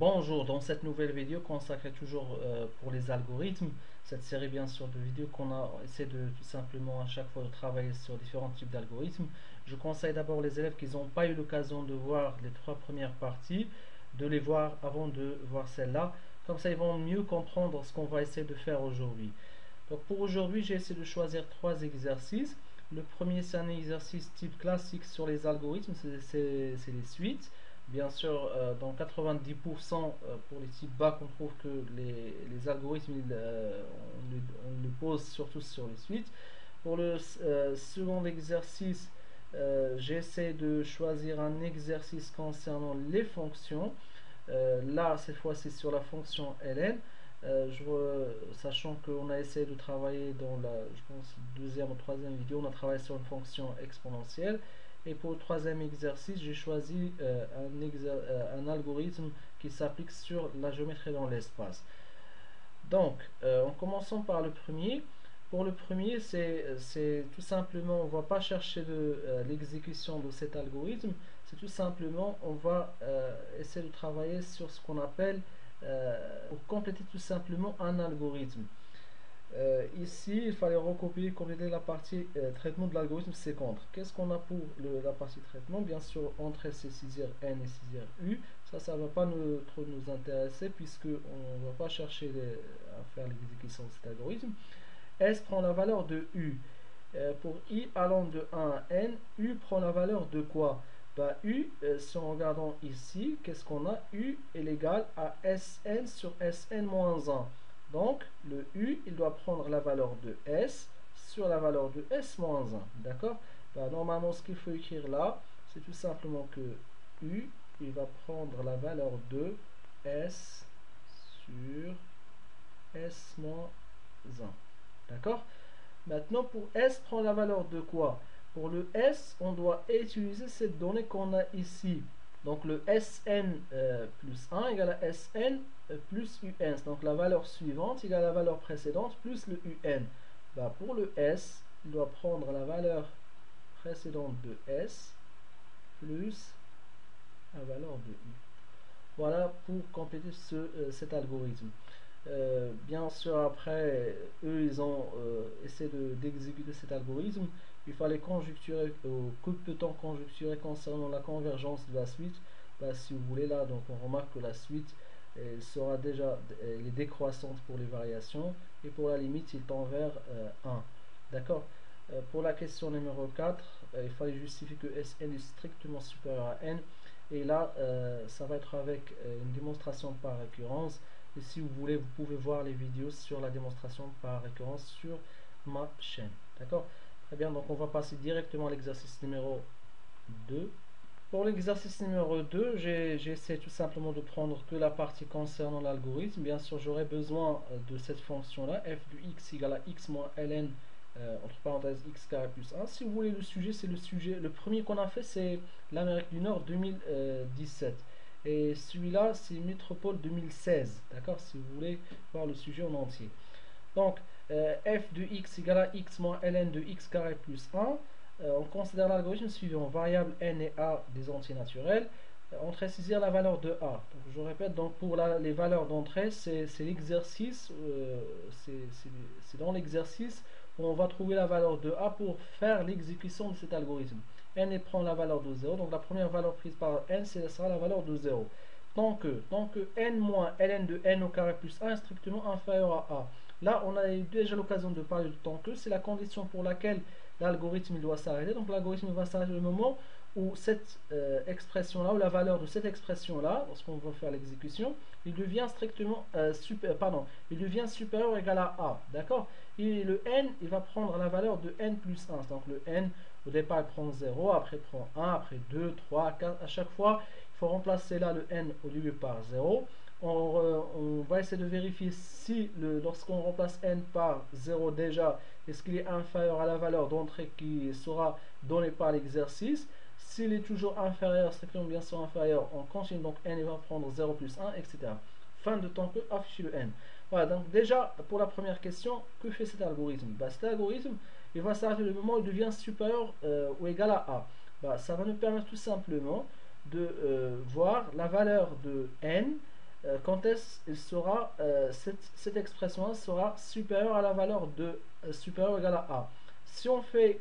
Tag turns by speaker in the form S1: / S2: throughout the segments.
S1: Bonjour, dans cette nouvelle vidéo consacrée toujours pour les algorithmes, cette série bien sûr de vidéos qu'on a essayé de tout simplement à chaque fois de travailler sur différents types d'algorithmes. Je conseille d'abord les élèves qui n'ont pas eu l'occasion de voir les trois premières parties, de les voir avant de voir celle-là. Comme ça ils vont mieux comprendre ce qu'on va essayer de faire aujourd'hui. Donc pour aujourd'hui j'ai essayé de choisir trois exercices. Le premier c'est un exercice type classique sur les algorithmes, c'est les suites. Bien sûr, dans 90% pour les types bacs, on trouve que les algorithmes, on le pose surtout sur les suites. Pour le second exercice, j'essaie de choisir un exercice concernant les fonctions. Là, cette fois-ci sur la fonction ln. Sachant qu'on a essayé de travailler dans la, je pense, deuxième ou troisième vidéo, on a travaillé sur une fonction exponentielle. Et pour le troisième exercice, j'ai choisi un algorithme qui s'applique sur la géométrie dans l'espace. Donc, en commençant par le premier. Pour le premier, c'est tout simplement, on ne va pas chercher l'exécution de cet algorithme. C'est tout simplement, on va essayer de travailler sur ce qu'on appelle, pour compléter tout simplement un algorithme. Ici, il fallait recopier, compléter la partie traitement de l'algorithme C-contre. Qu'est-ce qu'on a pour la partie traitement? Bien sûr, entrée C6R N et 6R U. Ça ne va pas trop nous intéresser puisque on ne va pas chercher à faire l'exécution de cet algorithme. S prend la valeur de U. Pour I allant de 1 à N, U prend la valeur de quoi? Bah, U, si on regarde ici, qu'est-ce qu'on a? U est égal à Sn sur Sn moins 1. Donc, le U, il doit prendre la valeur de S sur la valeur de S moins 1. D'accord? Bah, normalement, ce qu'il faut écrire là, c'est tout simplement que U, il va prendre la valeur de S sur S moins 1. D'accord? Maintenant, pour S, prend la valeur de quoi? Pour le S, on doit utiliser cette donnée qu'on a ici. Donc le Sn plus 1 égale à Sn plus Un. Donc la valeur suivante égale à la valeur précédente plus le Un. Bah, pour le S, il doit prendre la valeur précédente de S plus la valeur de U. Voilà pour compléter cet algorithme. Bien sûr, après, eux, ils ont essayé d'exécuter cet algorithme. Il fallait conjecturer, que peut-on conjecturer concernant la convergence de la suite? Bah, si vous voulez, là, donc on remarque que la suite sera déjà elle est décroissante pour les variations, et pour la limite, il tend vers 1. D'accord? Pour la question numéro 4, il fallait justifier que Sn est strictement supérieur à n. Et là, ça va être avec une démonstration par récurrence. Et si vous voulez, vous pouvez voir les vidéos sur la démonstration par récurrence sur ma chaîne. D'accord? Très bien, donc on va passer directement à l'exercice numéro 2. Pour l'exercice numéro 2, j'ai essayé tout simplement de prendre que la partie concernant l'algorithme. Bien sûr, j'aurai besoin de cette fonction-là, f de x égale à x moins ln, entre parenthèses x carré plus 1. Si vous voulez, le sujet, c'est le sujet. Le premier qu'on a fait, c'est l'Amérique du Nord 2017. Et celui-là, c'est Métropole 2016. D'accord? Si vous voulez voir le sujet en entier. Donc, f de x égale à x moins ln de x carré plus 1. On considère l'algorithme suivant: variable n et a des entiers naturels. On traite saisir la valeur de a. Donc, je répète, donc pour les valeurs d'entrée, c'est l'exercice, c'est dans l'exercice où on va trouver la valeur de a pour faire l'exécution de cet algorithme. N prend la valeur de 0, donc la première valeur prise par n, ce sera la valeur de 0. Tant que n moins ln de n au carré plus 1 est strictement inférieur à a. Là, on a eu déjà l'occasion de parler de tant que, c'est la condition pour laquelle l'algorithme doit s'arrêter. Donc l'algorithme va s'arrêter au moment où cette expression-là, ou la valeur de cette expression-là, lorsqu'on va faire l'exécution, il devient strictement il devient supérieur ou égal à a. D'accord? Et le n, il va prendre la valeur de n plus 1. Donc le n, au départ, il prend 0, après il prend 1, après 2, 3, 4. À chaque fois, il faut remplacer là le n au début par 0. On va essayer de vérifier si lorsqu'on remplace n par 0 déjà, est-ce qu'il est inférieur à la valeur d'entrée qui sera donnée par l'exercice. S'il est toujours inférieur, strictement bien sûr inférieur, on continue, donc n va prendre 0 plus 1, etc. Fin de temps que afficher le n. Voilà, donc déjà pour la première question, que fait cet algorithme? Bah, cet algorithme, il va s'arrêter le moment où il devient supérieur ou égal à a. Bah, ça va nous permettre tout simplement de voir la valeur de n quand est-ce il sera, cette expression sera supérieure à la valeur de supérieure ou égale à A. Si on fait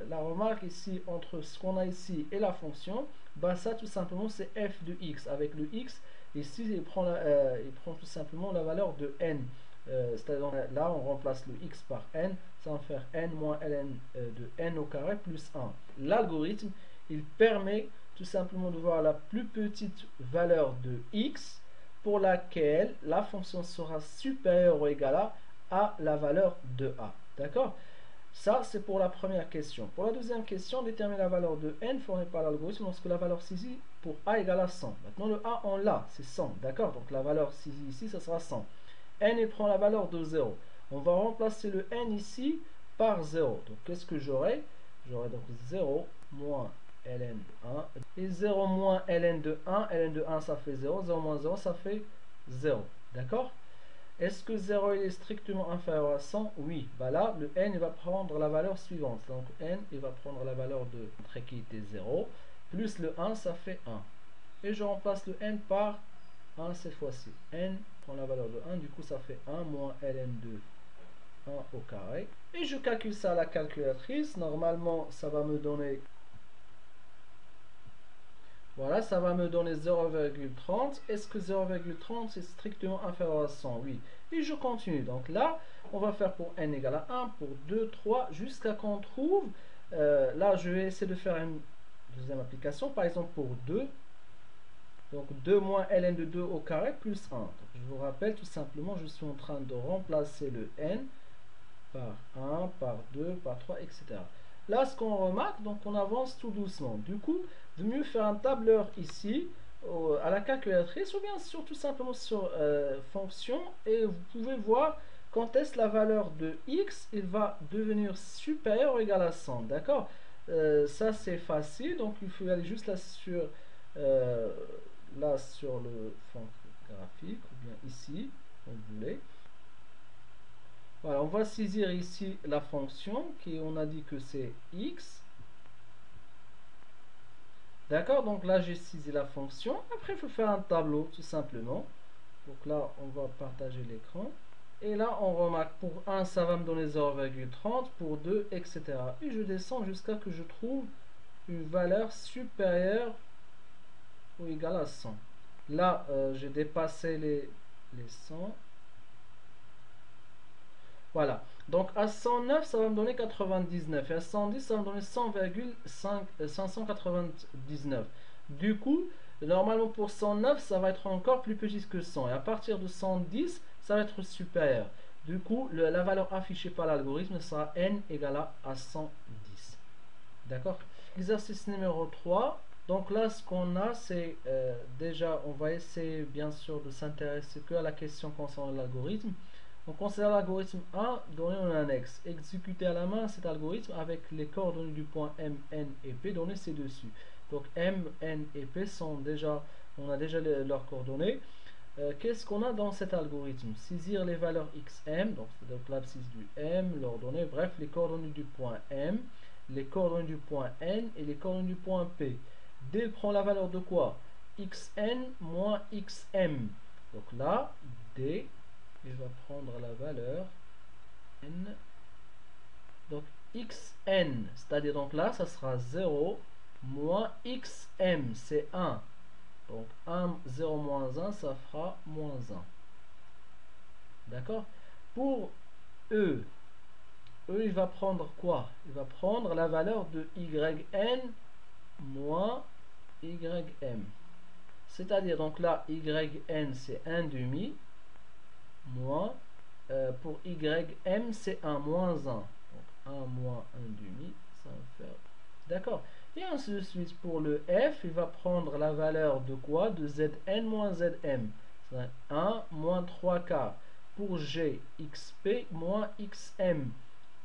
S1: la remarque ici entre ce qu'on a ici et la fonction, bah ça tout simplement c'est f de x. Avec le x, ici il prend tout simplement la valeur de n. C'est-à-dire là on remplace le x par n, ça va faire n moins ln de n au carré plus 1. L'algorithme, il permet tout simplement de voir la plus petite valeur de x pour laquelle la fonction sera supérieure ou égale à la valeur de a. D'accord? Ça, c'est pour la première question. Pour la deuxième question, déterminer la valeur de n fournie par l'algorithme lorsque la valeur saisie pour a égale à 100. Maintenant, le a, on l'a, c'est 100. D'accord? Donc, la valeur saisie ici, ça sera 100. N, il prend la valeur de 0. On va remplacer le n ici par 0. Donc, qu'est-ce que j'aurai? J'aurai donc 0 moins ln de 1. Et 0 moins ln de 1. Ln de 1, ça fait 0. 0 moins 0, ça fait 0. D'accord? Est-ce que 0 est strictement inférieur à 100? Oui. Bah là, le n il va prendre la valeur suivante. Donc n, il va prendre la valeur de trait qui était 0. Plus le 1, ça fait 1. Et je remplace le n par 1 cette fois-ci. N prend la valeur de 1. Du coup, ça fait 1 moins ln de 1 au carré. Et je calcule ça à la calculatrice. Normalement, ça va me donner... Voilà, ça va me donner 0,30. Est-ce que 0,30 c'est strictement inférieur à 100? Oui. Et je continue. Donc là, on va faire pour n égale à 1, pour 2, 3, jusqu'à qu'on trouve. Là, je vais essayer de faire une deuxième application. Par exemple, pour 2. Donc 2 moins ln de 2 au carré plus 1. Donc, je vous rappelle, tout simplement, je suis en train de remplacer le n par 1, par 2, par 3, etc. Là, ce qu'on remarque, donc on avance tout doucement. Du coup, de mieux faire un tableur ici, à la calculatrice, ou bien sur, tout simplement sur fonction, et vous pouvez voir quand est-ce la valeur de x, il va devenir supérieur ou égal à 100. D'accord? Ça, c'est facile. Donc, il faut aller juste là sur le fond graphique, ou bien ici, comme vous voulez. Voilà, on va saisir ici la fonction qui on a dit que c'est x. D'accord, donc là j'ai saisi la fonction. Après, il faut faire un tableau tout simplement. Donc là, on va partager l'écran. Et là, on remarque pour 1, ça va me donner 0,30, pour 2, etc. Et je descends jusqu'à que je trouve une valeur supérieure ou égale à 100. Là, j'ai dépassé les 100. Voilà. Donc à 109, ça va me donner 99. Et à 110, ça va me donner 100,599. Du coup, normalement pour 109, ça va être encore plus petit que 100. Et à partir de 110, ça va être supérieur. Du coup, la valeur affichée par l'algorithme sera n égale à 110. D'accord? Exercice numéro 3. Donc là, ce qu'on a, c'est déjà, on va essayer bien sûr de s'intéresser que à la question concernant l'algorithme. On considère l'algorithme A donné en annexe. Exécuter à la main cet algorithme avec les coordonnées du point M, N et P données ci-dessus. Donc M, N et P sont déjà, on a déjà leurs coordonnées. Qu'est-ce qu'on a dans cet algorithme? Saisir les valeurs XM, donc l'abscisse du M, l'ordonnée, bref, les coordonnées du point M, les coordonnées du point N et les coordonnées du point P. D prend la valeur de quoi? XN moins XM. Donc là, D, il va prendre la valeur N. Donc XN, c'est-à-dire donc là, ça sera 0 moins XM, c'est 1. Donc 1, 0 moins 1, ça fera moins 1. D'accord? Pour E, il va prendre quoi? Il va prendre la valeur de YN moins YM. C'est-à-dire, donc là, YN, c'est 1 demi, moins, pour YM, c'est 1 moins 1. Donc 1 moins 1 demi, ça va faire... D'accord? Et ainsi de suite, pour le F, il va prendre la valeur de quoi? De Zn moins Zm. C'est 1 moins 3 quarts. Pour G, XP moins XM.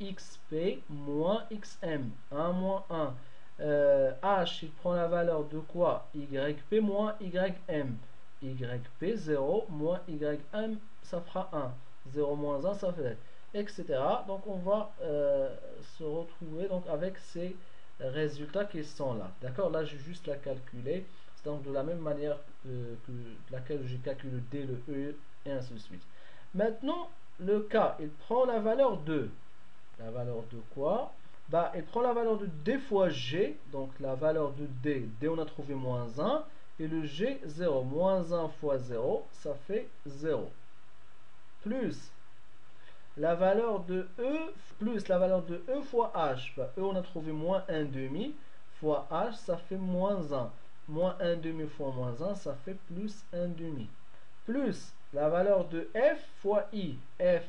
S1: XP moins XM. 1 moins 1. H, il prend la valeur de quoi? YP moins YM. YP, 0 moins YM, ça fera 1. 0 moins 1, ça fait... etc. Donc, on va se retrouver donc, avec ces résultats qui sont là. D'accord? Là, j'ai juste la calculer. C'est donc de la même manière que laquelle j'ai calculé le D, le E, et ainsi de suite. Maintenant, le K, il prend la valeur de... La valeur de quoi? Bah, il prend la valeur de D fois G, donc la valeur de D, D on a trouvé moins 1, et le G, 0. Moins 1 fois 0, ça fait 0. Plus la valeur de E, plus la valeur de E fois H. Bah, E, on a trouvé moins 1 demi, fois H, ça fait moins 1. Moins 1 demi fois moins 1, ça fait plus 1 demi. Plus la valeur de F fois I. F,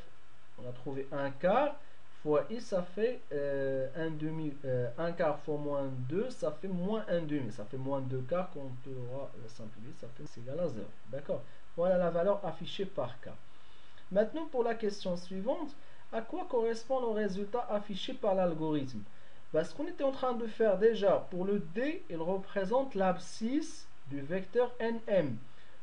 S1: on a trouvé 1 quart, fois I, ça fait 1 demi. 1 quart fois moins 2, ça fait moins 1 demi. Ça fait moins 2 quarts qu'on pourra simplifier, ça fait c'est égal à 0. D'accord? Voilà la valeur affichée par K. Maintenant, pour la question suivante, à quoi correspond le résultat affiché par l'algorithme? Ce qu'on était en train de faire déjà, pour le D, il représente l'abscisse du vecteur NM.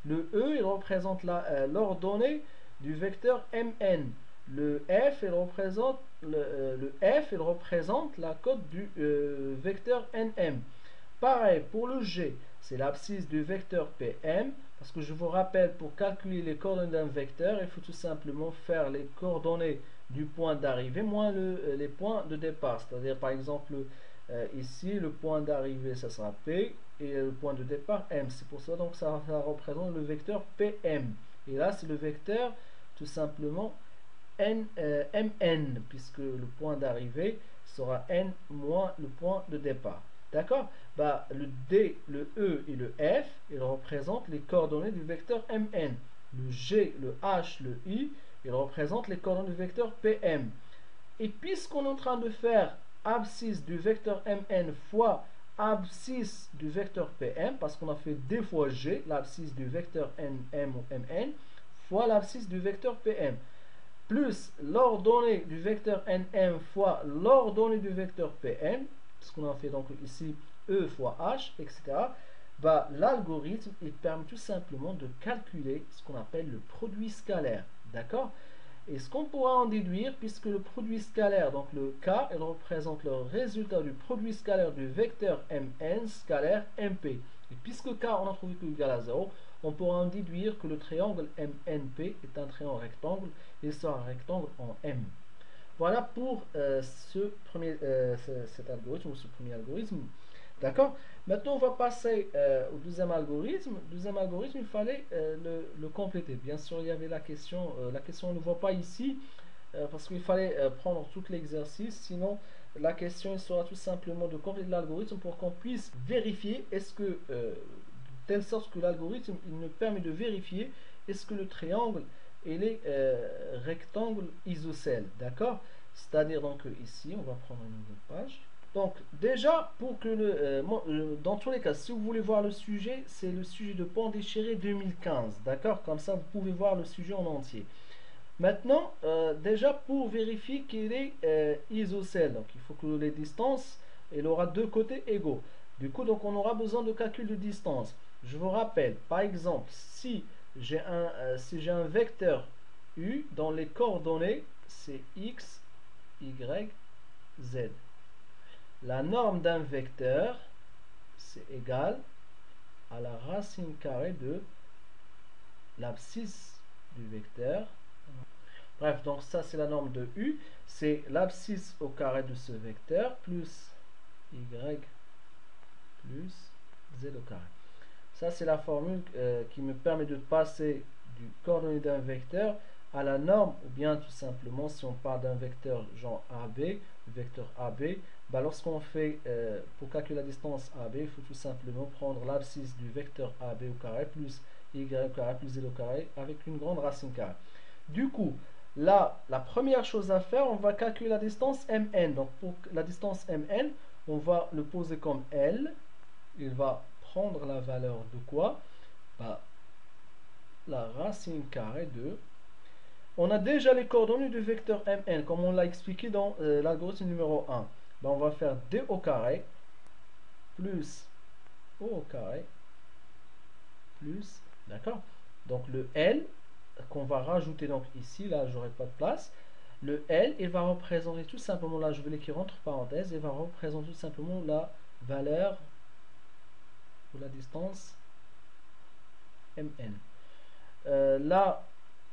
S1: Le E, il représente l'ordonnée du vecteur MN. Le F, il représente, il représente la cote du vecteur NM. Pareil, pour le G, c'est l'abscisse du vecteur PM. Parce que je vous rappelle, pour calculer les coordonnées d'un vecteur, il faut tout simplement faire les coordonnées du point d'arrivée moins les points de départ. C'est-à-dire, par exemple, ici, le point d'arrivée, ça sera P, et le point de départ, M. C'est pour ça, donc, ça représente le vecteur PM. Et là, c'est le vecteur, tout simplement, MN, puisque le point d'arrivée sera N moins le point de départ. D'accord? Le D, le E et le F, ils représentent les coordonnées du vecteur MN. Le G, le H, le I, ils représentent les coordonnées du vecteur PM. Et puisqu'on est en train de faire abscisse du vecteur MN fois abscisse du vecteur PM, parce qu'on a fait D fois G, l'abscisse du vecteur NM ou MN, fois l'abscisse du vecteur PM, plus l'ordonnée du vecteur NM fois l'ordonnée du vecteur PM, ce qu'on a fait donc ici E fois H, etc. L'algorithme, il permet tout simplement de calculer ce qu'on appelle le produit scalaire. D'accord? Et ce qu'on pourra en déduire, puisque le produit scalaire, donc le K, il représente le résultat du produit scalaire du vecteur Mn scalaire MP. Et puisque K, on a trouvé que égal à 0, on pourra en déduire que le triangle MNP est un triangle rectangle, et sera un rectangle en M. Voilà pour cet algorithme ou ce premier algorithme. D'accord? Maintenant, on va passer au deuxième algorithme. Le deuxième algorithme, il fallait le compléter. Bien sûr, il y avait la question on ne voit pas ici parce qu'il fallait prendre tout l'exercice. Sinon, la question sera tout simplement de compléter l'algorithme pour qu'on puisse vérifier est-ce que, de telle sorte que l'algorithme, il nous permet de vérifier est-ce que le triangle et les rectangles isocèles. D'accord? C'est-à-dire, donc, ici, on va prendre une nouvelle page. Donc, déjà, pour que dans tous les cas, si vous voulez voir le sujet, c'est le sujet de Pondichéry 2015. D'accord? Comme ça, vous pouvez voir le sujet en entier. Maintenant, déjà, pour vérifier qu'il est isocèle, donc il faut que les distances, il aura deux côtés égaux. Du coup, donc, on aura besoin de calcul de distance. Je vous rappelle, par exemple, si j'ai un vecteur U dont les coordonnées c'est x, y, z. La norme d'un vecteur c'est égal à la racine carrée de l'abscisse du vecteur. Bref, donc ça c'est la norme de U, c'est l'abscisse au carré de ce vecteur plus y plus z au carré. Ça, c'est la formule qui me permet de passer du coordonnée d'un vecteur à la norme, ou bien tout simplement, si on parle d'un vecteur genre AB, vecteur AB, lorsqu'on fait, pour calculer la distance AB, il faut tout simplement prendre l'abscisse du vecteur AB au carré plus y au carré plus z au carré avec une grande racine carrée. Du coup, là, la première chose à faire, on va calculer la distance MN. Donc, pour la distance MN, on va le poser comme L. Il va prendre la valeur de quoi? La racine carrée de... On a déjà les coordonnées du vecteur Mn, comme on l'a expliqué dans l'algorithme numéro 1. On va faire D au carré plus O au carré plus... D'accord? Donc le L qu'on va rajouter donc ici, là j'aurai pas de place. Le L, il va représenter tout simplement, là je vais l'écrire entre parenthèses, il va représenter tout simplement la valeur pour la distance mn. Là,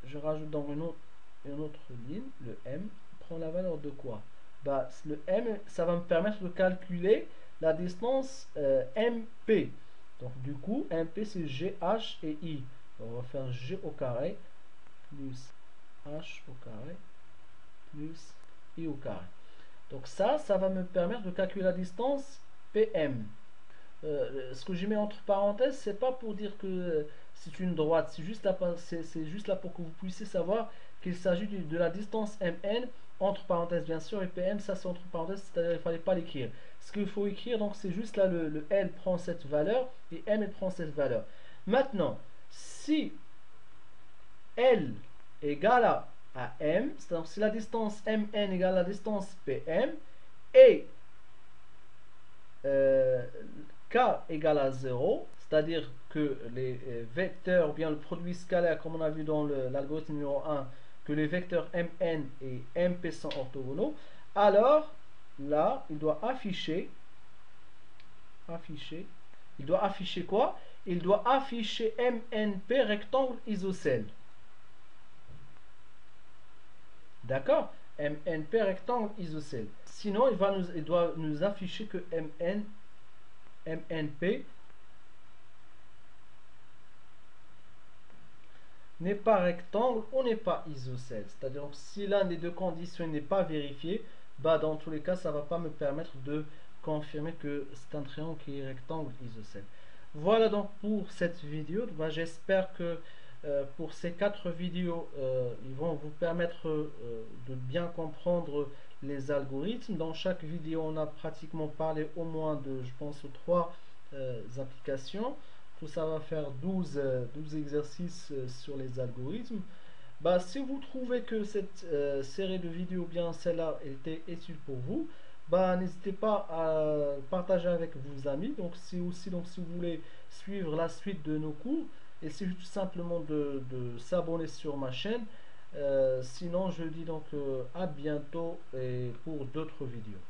S1: je rajoute dans une autre ligne, le m prend la valeur de quoi? Bah, le m, ça va me permettre de calculer la distance mp. Donc du coup, mp c'est g, h et i. On va faire g au carré plus h au carré plus i au carré. Donc ça va me permettre de calculer la distance PM. Ce que j'ai mis entre parenthèses, c'est pas pour dire que c'est une droite, c'est juste là pour que vous puissiez savoir qu'il s'agit de la distance MN, entre parenthèses bien sûr, et PM, ça c'est entre parenthèses, c'est-à-dire il ne fallait pas l'écrire. Ce qu'il faut écrire, donc c'est juste là, le L prend cette valeur, et M prend cette valeur. Maintenant, si L égale à M, c'est-à-dire si la distance MN égale à la distance PM, et K égale à 0, c'est-à-dire que les vecteurs, ou bien le produit scalaire, comme on a vu dans l'algorithme numéro 1, que les vecteurs Mn et Mp sont orthogonaux, alors là, il doit afficher il doit afficher quoi? Il doit afficher MNP rectangle isocèle. D'accord? MNP rectangle isocèle. Sinon, il doit nous afficher que MNP n'est pas rectangle ou n'est pas isocèle. C'est-à-dire si l'un des deux conditions n'est pas vérifié, bah dans tous les cas, ça ne va pas me permettre de confirmer que c'est un triangle qui est rectangle isocèle. Voilà donc pour cette vidéo. Bah, j'espère que pour ces 4 vidéos, ils vont vous permettre de bien comprendre les algorithmes. Dans chaque vidéo, on a pratiquement parlé au moins de, je pense, 3 applications. Tout ça va faire 12 exercices sur les algorithmes. Bah, si vous trouvez que cette série de vidéos, bien celle-là, était utile pour vous, bah, n'hésitez pas à partager avec vos amis. Donc, si vous voulez suivre la suite de nos cours, essayez tout simplement de s'abonner sur ma chaîne. Sinon, je dis donc à bientôt et pour d'autres vidéos.